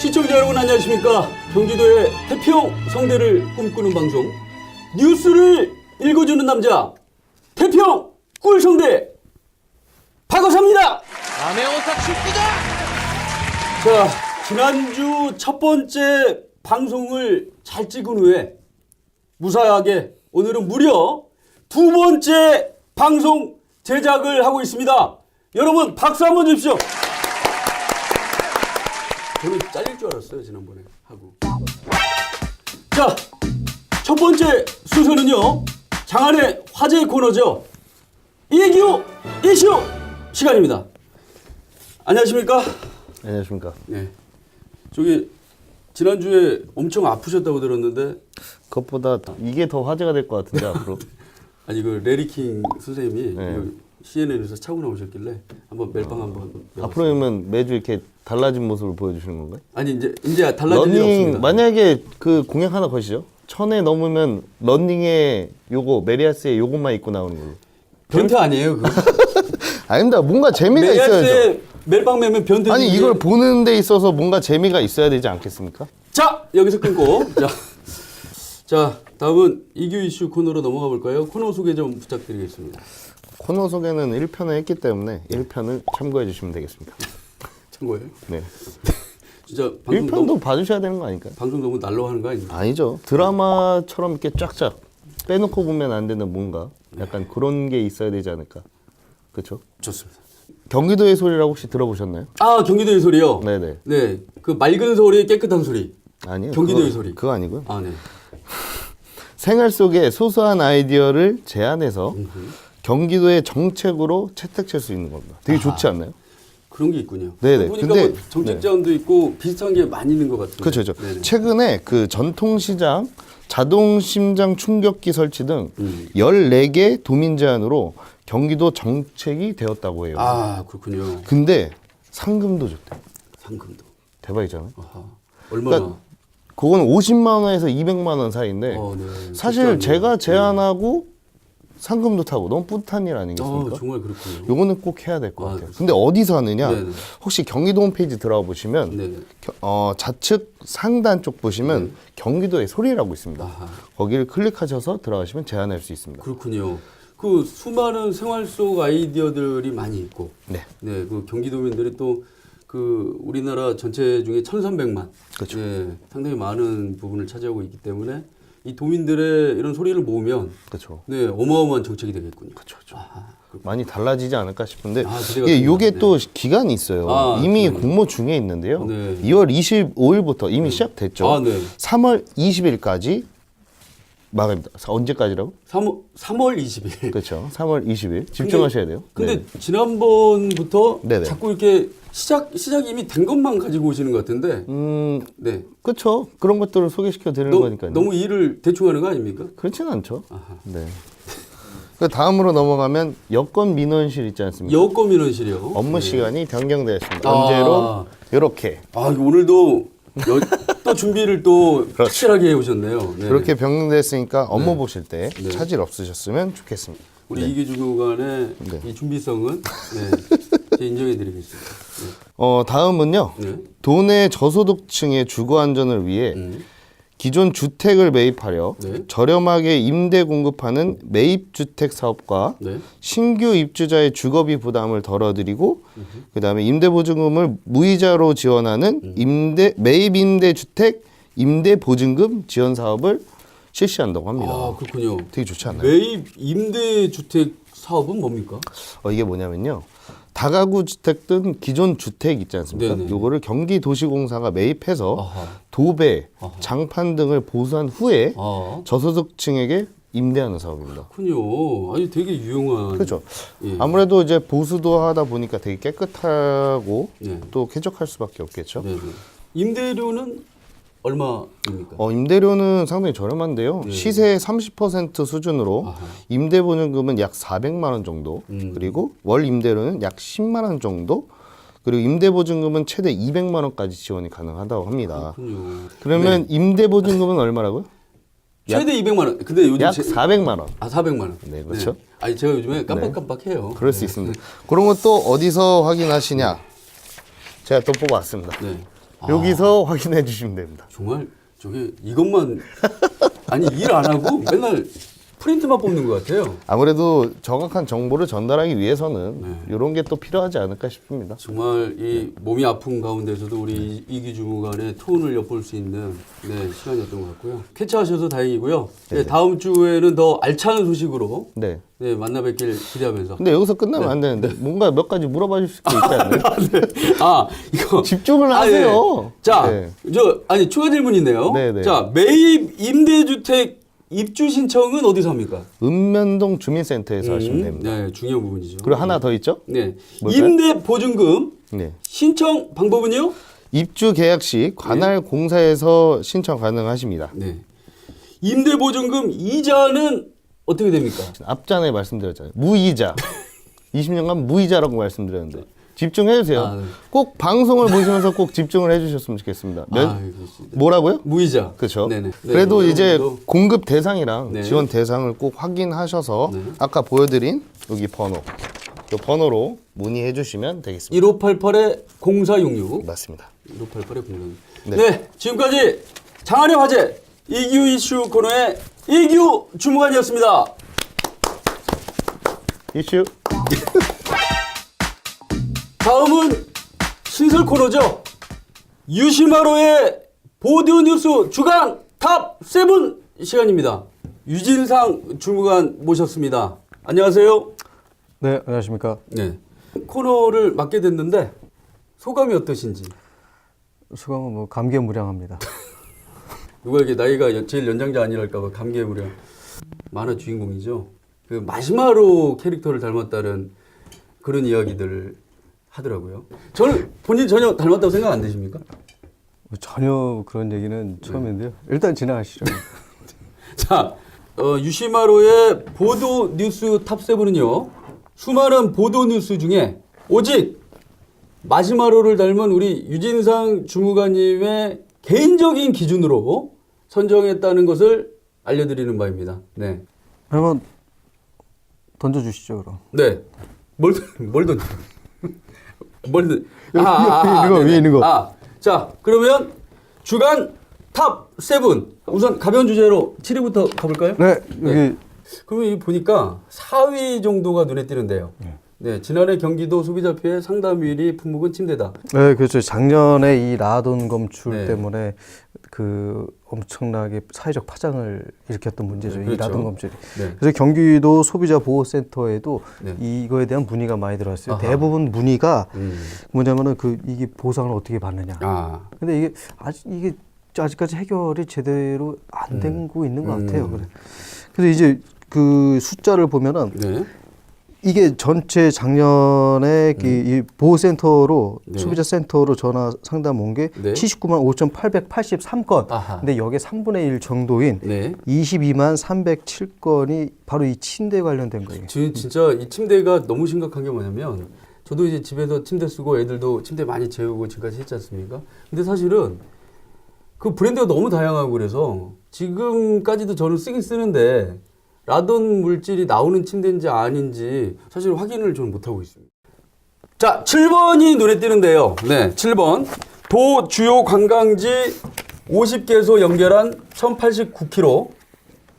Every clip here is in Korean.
시청자 여러분 안녕하십니까. 경기도의 태평 성대를 꿈꾸는 방송 뉴스를 읽어주는 남자 태평 꿀성대 박어사입니다. 아메오사 출기자. 자, 지난주 첫 번째 방송을 잘 찍은 후에 무사하게 오늘은 무려 두 번째 방송 제작을 하고 있습니다. 여러분 박수 한번 주십시오. 저는 잘릴 줄 알았어요, 지난번에 하고. 자, 첫 번째 순서는요, 장안의 화제 코너죠. 이규 이슈 시간입니다. 안녕하십니까? 안녕하십니까. 네. 저기 지난주에 엄청 아프셨다고 들었는데. 그것보다 이게 더 화제가 될 것 같은데 앞으로. 아니 그 레리킹 선생님이 네. CNN에서 차고 나오셨길래 한번 멜빵 한번. 앞으로는 매주 이렇게 달라진 모습을 보여주시는 건가요? 아니 이제 달라질 일 없습니다. 만약에 그 공약 하나 거시죠. 1000회 넘으면 런닝에 요거 메리아스에 요것만 입고 나오는 걸로. 변태 아니에요 그거? 아닙니다. 뭔가 재미가 있어야죠. 멜빵 매면 변태. 아니 이걸 보는 데 있어서 뭔가 재미가 있어야 되지 않겠습니까? 자, 여기서 끊고 자 다음은 이규 이슈 코너로 넘어가 볼까요? 코너 소개 좀 부탁드리겠습니다. 코너 소개는 1편을 했기 때문에 1편을 참고해 주시면 되겠습니다. 참고해요. 네. 진짜 방송 1편도 너무, 봐주셔야 되는 거 아닐까요? 방송 너무 날로 하는 거 아닙니까? 아니죠. 드라마처럼 이렇게 쫙쫙 빼놓고 보면 안 되는 뭔가 약간 그런 게 있어야 되지 않을까. 그렇죠? 좋습니다. 경기도의 소리라고 혹시 들어보셨나요? 아, 경기도의 소리요? 네네. 네, 그 맑은 소리, 깨끗한 소리. 아니요. 경기도의 소리. 그거 아니고요. 아, 네. 생활 속의 소소한 아이디어를 제안해서 경기도의 정책으로 채택될 수 있는 겁니다. 되게 좋지 않나요? 그런 게 있군요. 네네. 보니까 근데- 뭐 정책 제안도 있고 비슷한 게 많이 있는 것 같은데. 그렇죠. 네네. 최근에 그 전통시장, 자동심장 충격기 설치 등 14개 도민 제안으로 경기도 정책이 되었다고 해요. 아, 그렇군요. 근데 상금도 줬대요. 상금도. 대박이잖아요. 아하. 얼마나? 그러니까 그건 50만 원에서 200만 원 사이인데 네. 사실 적지 제가 않네요. 제안하고 상금도 타고 너무 뿌듯한 일 아니겠습니까? 정말 그렇군요. 요거는 꼭 해야 될 것 아, 같아요. 근데 어디서 하느냐? 네네. 혹시 경기도 홈페이지 들어가 보시면 네. 좌측 상단 쪽 보시면 경기도의 소리라고 있습니다. 아하. 거기를 클릭하셔서 들어가시면 제안할 수 있습니다. 그렇군요. 그 수많은 생활 속 아이디어들이 많이 있고, 네. 네, 그 경기도민들이 또 그 우리나라 전체 중에 1,300만, 그렇죠. 네, 상당히 많은 부분을 차지하고 있기 때문에 이 도민들의 이런 소리를 모으면, 그렇죠. 네, 어마어마한 정책이 되겠군요. 그렇죠. 아하, 많이 달라지지 않을까 싶은데 아, 기대가 이게 요게 됩니다. 또 기간이 있어요. 아, 이미 기간이. 공모 중에 있는데요. 네. 2월 25일부터 이미 시작됐죠. 아, 네. 3월 20일까지 마감입니다. 언제까지라고? 3월 20일. 그렇죠. 3월 20일 집중하셔야 돼요. 근데 네. 지난번부터 네네. 자꾸 이렇게 시작 이미 된 것만 가지고 오시는 것 같은데, 네. 그렇죠. 그런 것들을 소개시켜 드리는 거니까요. 너무 일을 대충 하는 거 아닙니까? 그렇지는 않죠. 아하. 네. 그 다음으로 넘어가면 여권 민원실 있지 않습니까? 여권 민원실이요. 업무 네. 시간이 변경되었습니다. 아. 언제로? 이렇게 아, 이거 오늘도 또 준비를 또 그렇죠. 확실하게 해오셨네요. 네. 그렇게 변경됐으니까 업무 보실 때 네. 차질 없으셨으면 좋겠습니다. 우리 이기주 교관의 네. 이 준비성은 네, 제가 인정해드리겠습니다. 다음은요. 네. 도내 저소득층의 주거 안전을 위해 기존 주택을 매입하려 네. 저렴하게 임대 공급하는 매입주택 사업과 네. 신규 입주자의 주거비 부담을 덜어드리고 그다음에 임대보증금을 무이자로 지원하는 매입 임대주택 임대보증금 지원 사업을 실시한다고 합니다. 아, 그렇군요. 되게 좋지 않나요? 매입 임대주택 사업은 뭡니까? 이게 뭐냐면요. 다가구 주택 등 기존 주택 있지 않습니까? 네네. 요거를 경기도시공사가 매입해서 아하. 도배, 장판 등을 보수한 후에 아, 저소득층에게 임대하는 사업입니다. 그렇군요. 아니, 되게 유용한. 그렇죠. 예. 아무래도 이제 보수도 하다 보니까 되게 깨끗하고 네. 또 쾌적할 수밖에 없겠죠. 네. 임대료는 얼마입니까? 임대료는 상당히 저렴한데요. 네. 시세의 30% 수준으로 아하. 임대보증금은 약 400만 원 정도, 그리고 월 임대료는 약 10만 원 정도, 그리고 임대보증금은 최대 200만 원까지 지원이 가능하다고 합니다. 그렇군요. 그러면 임대보증금은 얼마라고요? 최대 200만 원. 근데 요즘 약 400만 원. 400만 원. 네, 그렇죠. 아니, 제가 요즘에 깜빡깜빡해요. 그럴 수 있습니다. 그런 건 또 어디서 확인하시냐? 제가 또 뽑아왔습니다. 네. 여기서 확인해 주시면 됩니다. 정말 저게 이것만 아니 일 안 하고 맨날 프린트만 뽑는 것 같아요. 아무래도 정확한 정보를 전달하기 위해서는 네. 이런 게 또 필요하지 않을까 싶습니다. 정말 이 몸이 아픈 가운데서도 우리 이기 주무관의 톤을 엿볼 수 있는 시간이었던 것 같고요. 쾌차하셔서 다행이고요. 네, 다음 주에는 더 알찬 소식으로 네. 만나 뵙길 기대하면서. 근데 여기서 끝나면 안 되는데 뭔가 몇 가지 물어봐 주실 게 있지 않나요? 이거 집중을 하세요. 자, 네. 추가 질문 있네요. 네. 자, 매입 임대주택 입주 신청은 어디서 합니까? 읍면동 주민센터에서 하시면 됩니다. 네, 중요한 부분이죠. 그리고 하나 더 있죠? 네. 뭘까요? 임대 보증금 네. 신청 방법은요? 입주 계약 시 관할 공사에서 신청 가능하십니다. 네. 임대 보증금 이자는 어떻게 됩니까? 앞전에 말씀드렸잖아요. 무이자. 20년간 무이자라고 말씀드렸는데 집중해 주세요. 네. 꼭 방송을 보시면서 꼭 집중을 해 주셨으면 좋겠습니다. 뭐라고요? 무이자. 그렇죠. 네네. 그래도 네, 이제 여러분도. 공급 대상이랑 네. 지원 대상을 꼭 확인하셔서 네. 아까 보여드린 여기 번호, 이 번호로 문의해 주시면 되겠습니다. 1588-0466. 맞습니다. 1588-0466. 네. 네, 지금까지 장안의 화제 이규 이슈 코너의 이규 주무관이었습니다. 이슈. 다음은 신설 코너죠. 유시마로의 보도뉴스 주간 탑7 시간입니다. 유진상 주무관 모셨습니다. 안녕하세요. 네, 안녕하십니까. 네. 코너를 맡게 됐는데 소감이 어떠신지. 소감은 뭐 감개무량합니다. 누가 이게 나이가 제일 연장자 아니랄까봐 감개무량. 만화 주인공이죠. 그 마시마로 캐릭터를 닮았다는 그런 이야기들을 하더라고요. 저는 본인 전혀 닮았다고 생각 안 되십니까? 전혀 그런 얘기는 처음인데요. 일단 진행하시죠. 자, 유시마로의 보도 뉴스 탑7은요. 수많은 보도 뉴스 중에 오직 마시마로를 닮은 우리 유진상 주무관님의 개인적인 기준으로 선정했다는 것을 알려드리는 바입니다. 네. 한번 던져주시죠, 그럼. 네. 뭘 던져? 뭘 던? 이거 네네. 위에 있는 거. 자, 그러면 주간 탑7. 우선 가벼운 주제로 7위부터 가볼까요? 네, 여기 그러면 이 보니까 4위 정도가 눈에 띄는데요. 네, 지난해 경기도 소비자 피해 상담일이 품목은 침대다. 네, 그렇죠. 작년에 이 라돈 검출 네. 때문에 그 엄청나게 사회적 파장을 일으켰던 문제죠. 네, 이 그렇죠. 라돈 검출이. 네. 그래서 경기도 소비자 보호센터에도 네. 이거에 대한 문의가 많이 들어왔어요. 아하. 대부분 문의가 음. 뭐냐면은 이게 보상을 어떻게 받느냐. 근데 이게 아직까지 해결이 제대로 안 되고 있는 것 같아요. 그래서 이제 그 숫자를 보면은 네. 이게 전체 작년에 이 보호센터로 네. 소비자 센터로 전화 상담 온 게 네. 79만 5,883건. 아하. 근데 여기에 3분의 1 정도인 네. 22만 307건이 바로 이 침대 관련된 거예요. 진짜 이 침대가 너무 심각한 게 뭐냐면 저도 이제 집에서 침대 쓰고 애들도 침대 많이 재우고 지금까지 했지 않습니까? 근데 사실은 그 브랜드가 너무 다양하고 그래서 지금까지도 저는 쓰긴 쓰는데 라돈 물질이 나오는 침대인지 아닌지 사실 확인을 저는 못하고 있습니다. 자, 7번이 눈에 띄는데요. 네, 7번. 도 주요 관광지 50개소 연결한 1089km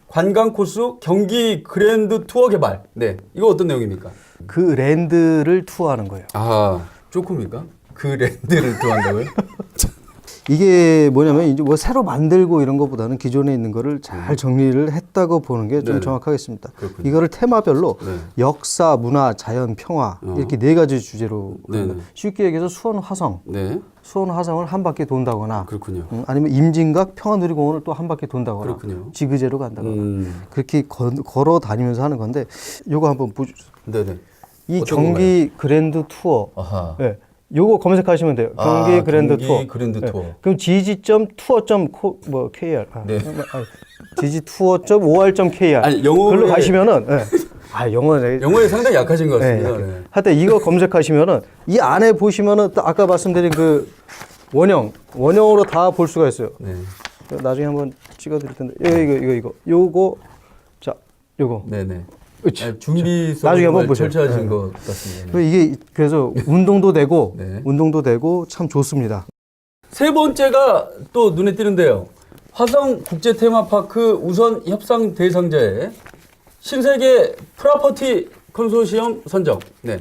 관광 코스 경기 그랜드 투어 개발. 네, 이거 어떤 내용입니까? 그 랜드를 투어하는 거예요. 조금입니까? 그 랜드를 투어한다고요? 이게 뭐냐면 이제 뭐 새로 만들고 이런 것보다는 기존에 있는 거를 잘 정리를 했다고 보는 게 좀 네네. 정확하겠습니다. 그렇군요. 이거를 테마별로 네. 역사, 문화, 자연, 평화 이렇게 네 가지 주제로 네네. 쉽게 얘기해서 수원 화성, 네, 수원 화성을 한 바퀴 돈다거나 그렇군요. 아니면 임진각 평화누리공원을 또 한 바퀴 돈다거나 그렇군요. 지그재로 간다거나 그렇게 걸어 다니면서 하는 건데 요거 한번 보여주세요. 네네. 이 어떤 경기 그랜드 투어. 아하. 네. 요거 검색하시면 돼요. 경기 그랜드 경기 투어. 그랜드 투어. 그럼 gg.tour.kr. 네. gg.tour.or.kr. 아니, 영어에- 글로 가시면은 영어네. 영어에 상당히 약하신 것 네, 같습니다. 네. 하여튼 이거 검색하시면은 이 안에 보시면은 또 아까 말씀드린 그 원형으로 다 볼 수가 있어요. 네. 나중에 한번 찍어드릴 텐데 요거 자 요거 네네. 그치. 아니, 준비성 나중에 한번 보세요. 철저하신 네. 것 같습니다. 네. 이게 그래서 운동도 되고 네. 운동도 되고 참 좋습니다. 세 번째가 또 눈에 띄는데요. 화성 국제 테마파크 우선 협상 대상자에 신세계 프로퍼티 컨소시엄 선정. 네.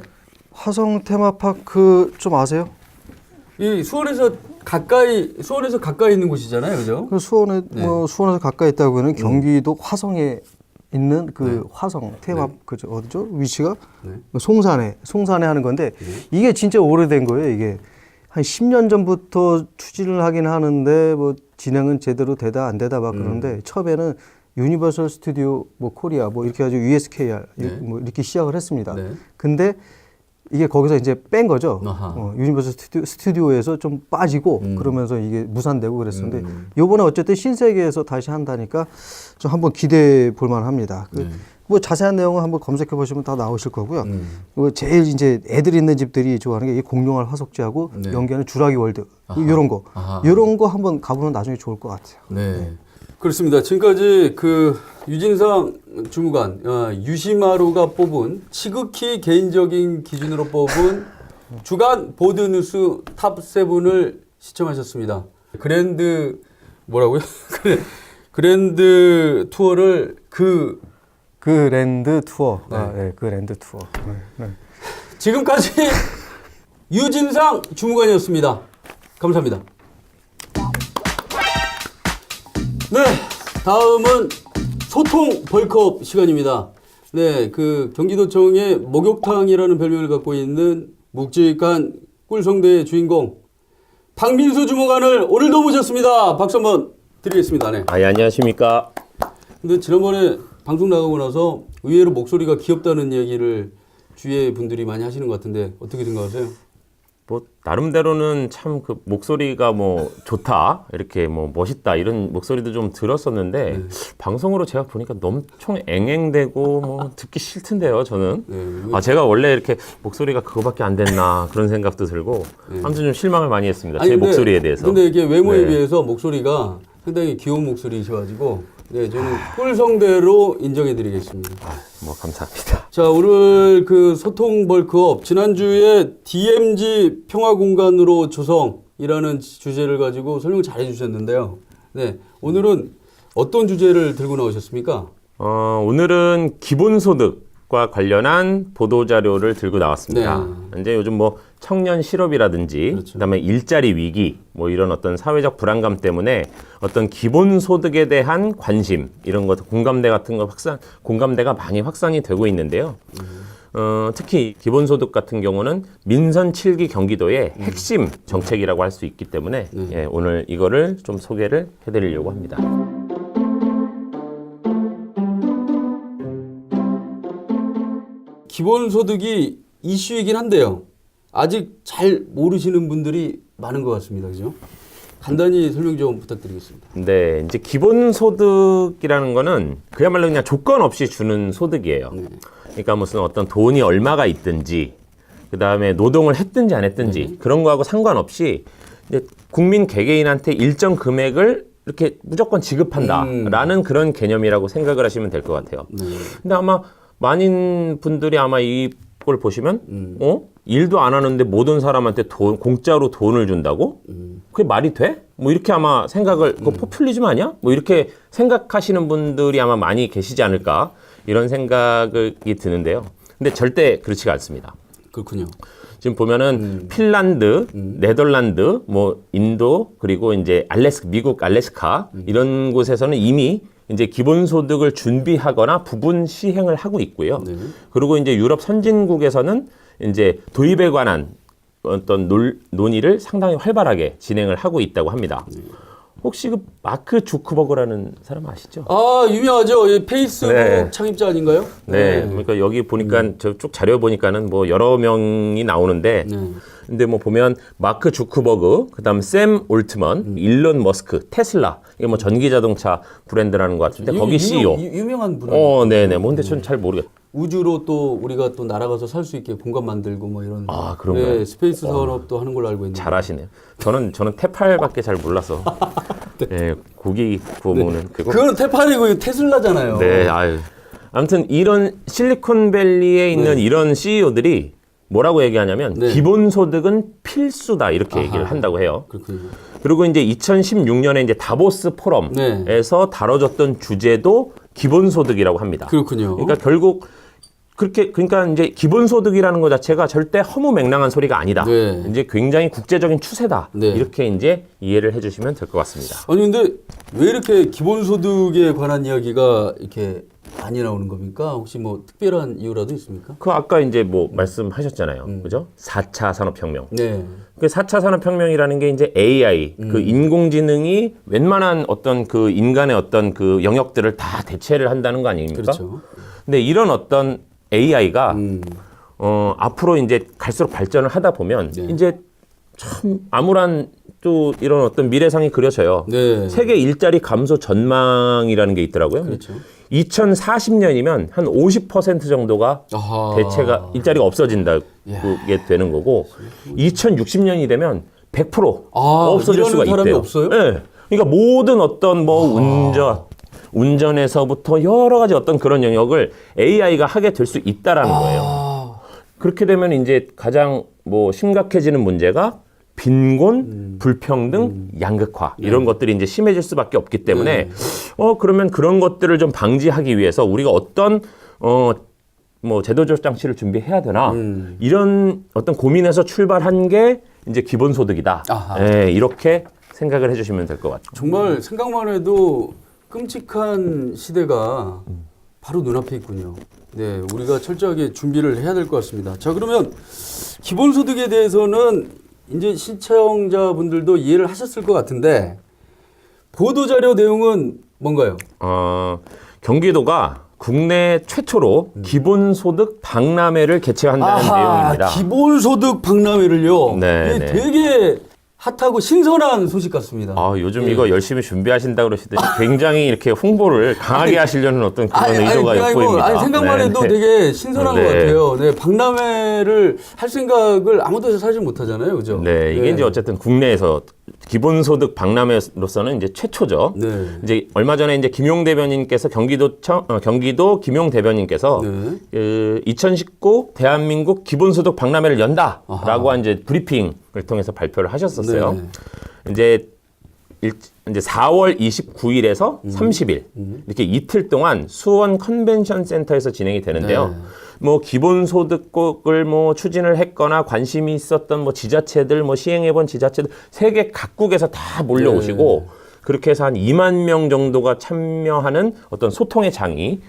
화성 테마파크 좀 아세요? 이 수원에서 가까이 있는 곳이잖아요, 그죠? 그 수원에 수원에서 가까이 있다고 하는 경기도 화성에 있는 그 화성 테마 그죠 어디죠 위치가 송산에 하는 건데 이게 진짜 오래된 거예요. 이게 한 10년 전부터 추진을 하긴 하는데 뭐 진행은 제대로 되다 안 되다 막 그러는데 처음에는 유니버설 스튜디오 뭐 코리아 뭐 이렇게 해가지고 USKR 뭐 이렇게 시작을 했습니다. 근데 이게 거기서 이제 뺀 거죠. 유니버설 스튜디오에서 좀 빠지고 그러면서 이게 무산되고 그랬었는데 요번에 어쨌든 신세계에서 다시 한다니까 좀 한번 기대해 볼 만합니다. 뭐 자세한 내용은 한번 검색해 보시면 다 나오실 거고요. 제일 이제 애들 있는 집들이 좋아하는 게 이 공룡알 화석지하고 연계하는 주라기 월드 이런 거 한번 가보면 나중에 좋을 것 같아요. 네. 그렇습니다. 지금까지 그 유진상 주무관 유시마루가 뽑은 지극히 개인적인 기준으로 뽑은 주간 보드뉴스 탑 7을 시청하셨습니다. 그랜드 뭐라고요? 그랜드 투어를 그랜드 투어. 네. 그랜드 투어. 네. 지금까지 유진상 주무관이었습니다. 감사합니다. 네, 다음은 소통 벌크업 시간입니다. 네, 그 경기도청의 목욕탕이라는 별명을 갖고 있는 묵직한 꿀성대의 주인공 박민수 주무관을 오늘도 모셨습니다. 박수 한번 드리겠습니다. 네. 안녕하십니까. 근데 지난번에 방송 나가고 나서 의외로 목소리가 귀엽다는 얘기를 주위의 분들이 많이 하시는 것 같은데 어떻게 생각하세요? 뭐 나름대로는 참 그 목소리가 뭐 좋다 이렇게 뭐 멋있다 이런 목소리도 좀 들었었는데 방송으로 제가 보니까 엄청 앵앵대고 뭐 듣기 싫던데요 저는. 제가 원래 이렇게 목소리가 그거밖에 안 됐나 그런 생각도 들고 아무튼 좀 실망을 많이 했습니다. 제 목소리에 대해서. 근데 이게 외모에 비해서 목소리가 상당히 귀여운 목소리이셔가지고 네, 저는 꿀성대로 인정해드리겠습니다. 뭐 감사합니다. 자, 오늘 그 소통 벌크업 지난주에 DMZ 평화공간으로 조성이라는 주제를 가지고 설명 잘 해주셨는데요. 네, 오늘은 어떤 주제를 들고 나오셨습니까? 오늘은 기본소득과 관련한 보도자료를 들고 나왔습니다. 이제 요즘 뭐 청년 실업이라든지 그다음에 일자리 위기 뭐 이런 어떤 사회적 불안감 때문에 어떤 기본소득에 대한 관심 이런 것 공감대 같은 거 공감대가 많이 확산이 되고 있는데요. 특히 기본소득 같은 경우는 민선 7기 경기도의 핵심 정책이라고 할 수 있기 때문에 예, 오늘 이거를 좀 소개를 해드리려고 합니다. 기본소득이 이슈이긴 한데요. 아직 잘 모르시는 분들이 많은 것 같습니다. 그죠? 간단히 설명 좀 부탁드리겠습니다. 네, 이제 기본소득이라는 거는 그야말로 그냥 조건 없이 주는 소득이에요. 그러니까 무슨 어떤 돈이 얼마가 있든지, 그 다음에 노동을 했든지 안 했든지 그런 거하고 상관없이 이제 국민 개개인한테 일정 금액을 이렇게 무조건 지급한다라는 그런 개념이라고 생각을 하시면 될 것 같아요. 근데 아마 많은 분들이 아마 이걸 보시면 일도 안 하는데 모든 사람한테 공짜로 돈을 준다고? 그게 말이 돼? 뭐 이렇게 아마 생각을 그거 포퓰리즘 아니야? 뭐 이렇게 생각하시는 분들이 아마 많이 계시지 않을까 이런 생각이 드는데요. 근데 절대 그렇지가 않습니다. 그렇군요. 지금 보면은 핀란드, 네덜란드, 뭐 인도 그리고 이제 미국 알래스카 이런 곳에서는 이미 이제 기본소득을 준비하거나 부분 시행을 하고 있고요. 그리고 이제 유럽 선진국에서는 이제 도입에 관한 어떤 논의를 상당히 활발하게 진행을 하고 있다고 합니다. 혹시 그 마크 주크버그라는 사람 아시죠? 아, 유명하죠. 페이스북 창립자 아닌가요? 네. 그러니까 여기 보니까 저 쭉 자료 보니까는 뭐 여러 명이 나오는데 근데 뭐 보면 마크 주크버그, 그다음 샘 올트먼, 일론 머스크, 테슬라 이게 뭐 전기 자동차 브랜드라는 것 같은데 거기 CEO. 유명한 분. 네네. 뭐 근데 전 잘 모르겠. 우주로 또 우리가 또 날아가서 살 수 있게 공간 만들고 뭐 이런. 아, 그런가요? 네, 스페이스 산업도 하는 걸로 알고 있는데. 잘하시네요. 저는 테팔밖에 잘 몰라서. 네, 고기 구워 먹는 그거. 그거는 테팔이고 테슬라잖아요. 네, 아유. 아무튼 이런 실리콘밸리에 있는 이런 CEO들이 뭐라고 얘기하냐면 네. 기본소득은 필수다 이렇게 아하. 얘기를 한다고 해요. 그렇군요. 그리고 이제 2016년에 이제 다보스 포럼에서 네. 다뤄졌던 주제도 기본소득이라고 합니다. 그렇군요. 그러니까 결국 그러니까 이제 기본소득이라는 것 자체가 절대 허무맹랑한 소리가 아니다. 네. 이제 굉장히 국제적인 추세다. 네. 이렇게 이제 이해를 해주시면 될 것 같습니다. 아니 근데 왜 이렇게 기본소득에 관한 이야기가 이렇게 많이 나오는 겁니까? 혹시 뭐 특별한 이유라도 있습니까? 그 아까 이제 뭐 말씀하셨잖아요. 그죠? 4차 산업혁명. 네. 그 4차 산업혁명이라는 게 이제 AI, 그 인공지능이 웬만한 어떤 그 인간의 어떤 그 영역들을 다 대체를 한다는 거 아닙니까? 그렇죠. 근데 이런 어떤 AI가 앞으로 이제 갈수록 발전을 하다 보면 네. 이제 참 암울한 또 이런 어떤 미래상이 그려져요. 네. 세계 일자리 감소 전망이라는 게 있더라고요. 그렇죠. 2040년이면 한 50% 정도가 아하. 대체가 일자리가 없어진다게 되는 거고 2060년이 되면 100% 없어질 수가 일하는 사람이 있대요. 없어요? 네. 그러니까 모든 어떤 뭐 운전에서부터 여러 가지 어떤 그런 영역을 AI가 하게 될 수 있다라는 거예요. 그렇게 되면 이제 가장 뭐 심각해지는 문제가 빈곤, 불평등, 양극화 이런 것들이 이제 심해질 수밖에 없기 때문에 그러면 그런 것들을 좀 방지하기 위해서 우리가 어떤 뭐 제도적 장치를 준비해야 되나 이런 어떤 고민에서 출발한 게 이제 기본소득이다. 예, 이렇게 생각을 해주시면 될 것 같아요. 정말 생각만 해도 끔찍한 시대가 바로 눈앞에 있군요. 네, 우리가 철저하게 준비를 해야 될 것 같습니다. 자, 그러면 기본소득에 대해서는 이제 시청자분들도 이해를 하셨을 것 같은데 보도자료 내용은 뭔가요? 경기도가 국내 최초로 기본소득 박람회를 개최한다는 내용입니다. 기본소득 박람회를요. 네, 이게 네. 되게 핫하고 신선한 소식 같습니다. 요즘 예. 이거 열심히 준비하신다고 그러시더니 굉장히 이렇게 홍보를 강하게 하시려는 어떤 그런 의도가 그게 아니고, 엿보입니다. 생각만 네, 해도 네. 되게 신선한 네. 것 같아요. 네, 박람회를 할 생각을 아무도 사실 못 하잖아요. 그죠? 네, 이게 이제 어쨌든 국내에서 기본소득 박람회로서는 이제 최초죠. 네. 이제 얼마 전에 이제 김용 대변인께서 경기도 김용 대변인께서 네. 2019 대한민국 기본소득 박람회를 연다라고 이제 브리핑을 통해서 발표를 하셨었어요. 네. 이제 4월 29일에서 30일 이렇게 이틀 동안 수원 컨벤션 센터에서 진행이 되는데요. 네. 뭐 기본소득을 뭐 추진을 했거나 관심이 있었던 뭐 지자체들, 뭐 시행해본 지자체들 세계 각국에서 다 몰려오시고 그렇게 해서 한 2만 명 정도가 참여하는 어떤 소통의 장이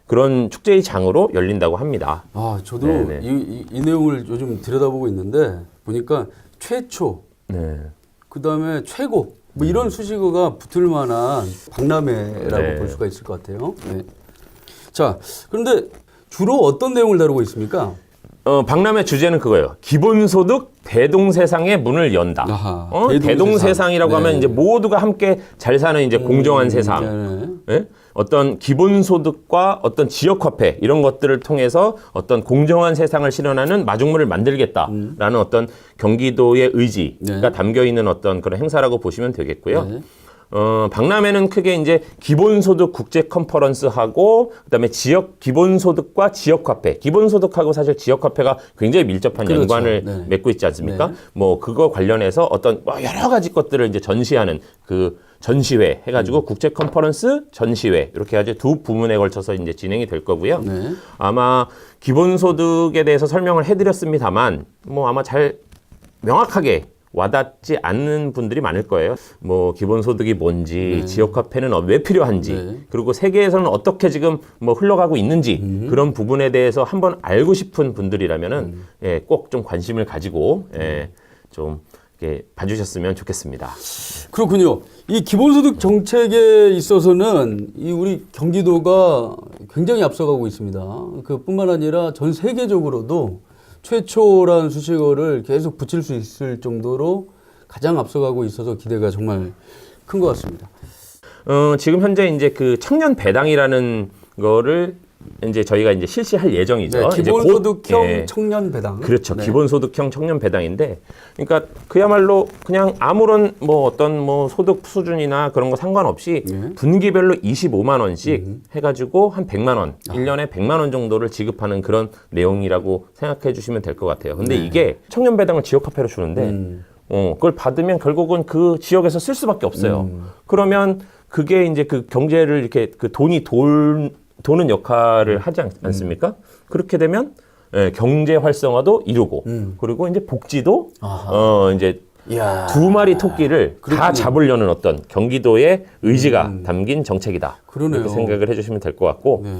그런 축제의 장으로 열린다고 합니다. 저도 네, 네. 이 내용을 요즘 들여다보고 있는데 보니까 최초, 네. 그다음에 최고 뭐 이런 수식어가 붙을 만한 박람회라고 네. 볼 수가 있을 것 같아요. 네. 자, 그런데 주로 어떤 내용을 다루고 있습니까? 박람회 주제는 그거예요. 기본소득 대동세상의 문을 연다. 아하, 대동세상이라고 네. 하면 이제 모두가 함께 잘 사는 이제 공정한 세상. 네. 예? 어떤 기본소득과 어떤 지역화폐 이런 것들을 통해서 어떤 공정한 세상을 실현하는 마중물을 만들겠다라는 어떤 경기도의 의지가 네. 담겨 있는 어떤 그런 행사라고 보시면 되겠고요. 네. 박람회는 크게 이제 기본소득 국제 컨퍼런스하고 그다음에 지역 기본소득과 지역화폐, 기본소득하고 사실 지역화폐가 굉장히 밀접한 그렇죠. 연관을 네. 맺고 있지 않습니까? 네. 뭐 그거 관련해서 어떤 여러 가지 것들을 이제 전시하는 그 전시회 해가지고 국제 컨퍼런스 전시회 이렇게 아주 두 부문에 걸쳐서 이제 진행이 될 거고요. 네. 아마 기본소득에 대해서 설명을 해드렸습니다만 뭐 아마 잘 명확하게 와닿지 않는 분들이 많을 거예요. 뭐 기본소득이 뭔지, 지역화폐는 왜 필요한지, 그리고 세계에서는 어떻게 지금 뭐 흘러가고 있는지 그런 부분에 대해서 한번 알고 싶은 분들이라면은 꼭 좀 관심을 가지고 좀 이렇게 봐주셨으면 좋겠습니다. 그렇군요. 이 기본소득 정책에 있어서는 이 우리 경기도가 굉장히 앞서가고 있습니다. 그뿐만 아니라 전 세계적으로도 최초라는 수식어를 계속 붙일 수 있을 정도로 가장 앞서가고 있어서 기대가 정말 큰 것 같습니다. 지금 현재 이제 그 청년 배당이라는 거를 이제 저희가 이제 실시할 예정이죠. 네, 이제 곧, 기본소득형 예. 청년 배당. 그렇죠. 네. 기본소득형 청년 배당인데, 그러니까 그야말로 그냥 아무런 뭐 어떤 뭐 소득 수준이나 그런 거 상관없이 네. 분기별로 25만 원씩 해가지고 한 100만 원, 1년에 100만 원 정도를 지급하는 그런 내용이라고 생각해 주시면 될 것 같아요. 근데 이게 청년 배당을 지역화폐로 주는데, 그걸 받으면 결국은 그 지역에서 쓸 수밖에 없어요. 그러면 그게 이제 그 경제를 이렇게 그 돈이 도는 역할을 하지 않습니까? 그렇게 되면 경제 활성화도 이루고 그리고 이제 복지도 이제 이야. 두 마리 토끼를 다 그렇군요. 잡으려는 어떤 경기도의 의지가 담긴 정책이다. 그러네요. 이렇게 생각을 해주시면 될 것 같고. 네.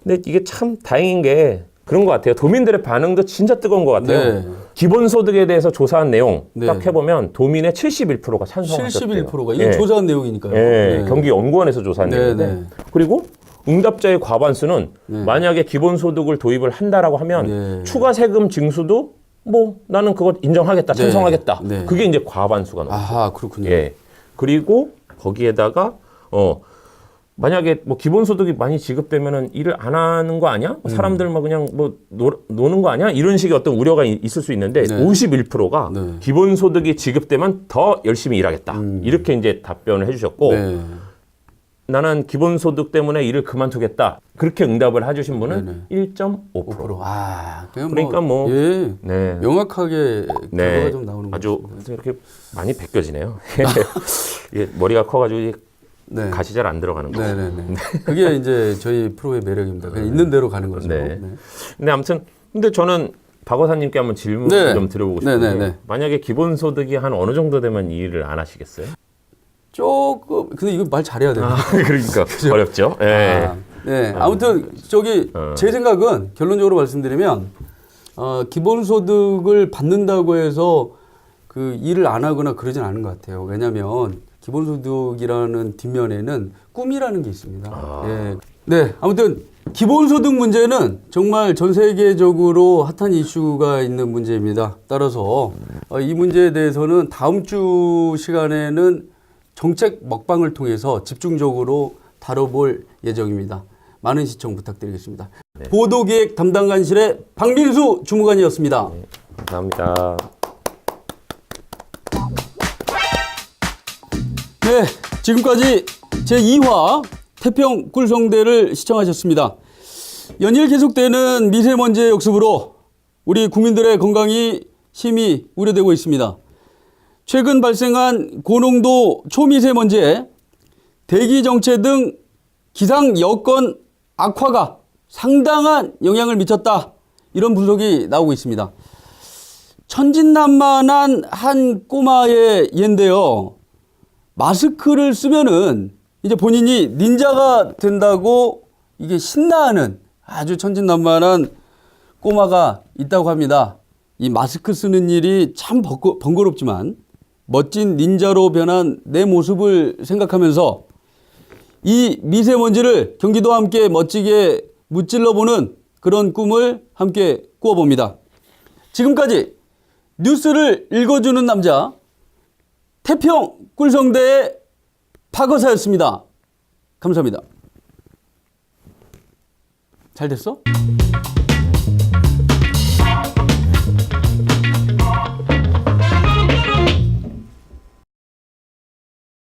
근데 이게 참 다행인 게 그런 것 같아요. 도민들의 반응도 진짜 뜨거운 것 같아요. 네. 기본소득에 대해서 조사한 내용 네. 딱 해보면 도민의 71%가 찬성하셨대요. 71%가 이건 예. 조사한 내용이니까요. 예, 네. 경기연구원에서 조사한 네, 내용인데 네. 그리고 응답자의 과반수는 만약에 기본소득을 도입을 한다라고 하면 네. 추가 세금 징수도 뭐 나는 그거 인정하겠다, 네. 찬성하겠다. 네. 그게 이제 과반수가 넘어요. 아하, 그렇군요. 예. 그리고 거기에다가 만약에 뭐 기본소득이 많이 지급되면은 일을 안 하는 거 아니야? 사람들 뭐 그냥 뭐 노는 거 아니야? 이런 식의 어떤 우려가 있을 수 있는데 네. 51%가 네. 기본소득이 지급되면 더 열심히 일하겠다. 이렇게 이제 답변을 해주셨고 네. 나는 기본소득 때문에 일을 그만두겠다. 그렇게 응답을 해주신 분은 네네. 1.5%. 5%. 아, 그냥 그러니까 뭐, 예. 네. 명확하게 결과가 네. 좀 나오는 아주 거죠. 이렇게 많이 벗겨지네요. 이게 머리가 커가지고 이게 네. 가시 잘 안 들어가는 거죠. 네네네. 그게 이제 저희 프로의 매력입니다. 그냥 있는 대로 가는 거죠. 네. 근데 아무튼 근데 저는 박 의사님께 한번 질문 네. 좀 드려보고 싶은데 네네네. 만약에 기본소득이 한 어느 정도 되면 이 일을 안 하시겠어요? 조금 근데 이거 말 잘해야 돼요. 그러니까 어렵죠. 예. 아, 네. 아무튼 저기 제 생각은 결론적으로 말씀드리면 기본소득을 받는다고 해서 그 일을 안 하거나 그러진 않은 것 같아요. 왜냐하면 기본소득이라는 뒷면에는 꿈이라는 게 있습니다. 예. 네. 아무튼 기본소득 문제는 정말 전 세계적으로 핫한 이슈가 있는 문제입니다. 따라서 이 문제에 대해서는 다음 주 시간에는 정책 먹방을 통해서 집중적으로 다뤄볼 예정입니다. 많은 시청 부탁드리겠습니다. 보도기획 담당관실의 박민수 주무관이었습니다. 감사합니다. 네, 지금까지 제2화 태평 꿀성대를 시청하셨습니다. 연일 계속되는 미세먼지의 역습으로 우리 국민들의 건강이 심히 우려되고 있습니다. 최근 발생한 고농도 초미세먼지에 대기 정체 등 기상 여건 악화가 상당한 영향을 미쳤다. 이런 분석이 나오고 있습니다. 천진난만한 한 꼬마의 예인데요. 마스크를 쓰면은 이제 본인이 닌자가 된다고 이게 신나하는 아주 천진난만한 꼬마가 있다고 합니다. 이 마스크 쓰는 일이 참 번거롭지만 멋진 닌자로 변한 내 모습을 생각하면서 이 미세먼지를 경기도와 함께 멋지게 무찔러보는 그런 꿈을 함께 꾸어봅니다. 지금까지 뉴스를 읽어주는 남자 태평 꿀성대의 박의사였습니다. 감사합니다. 잘 됐어?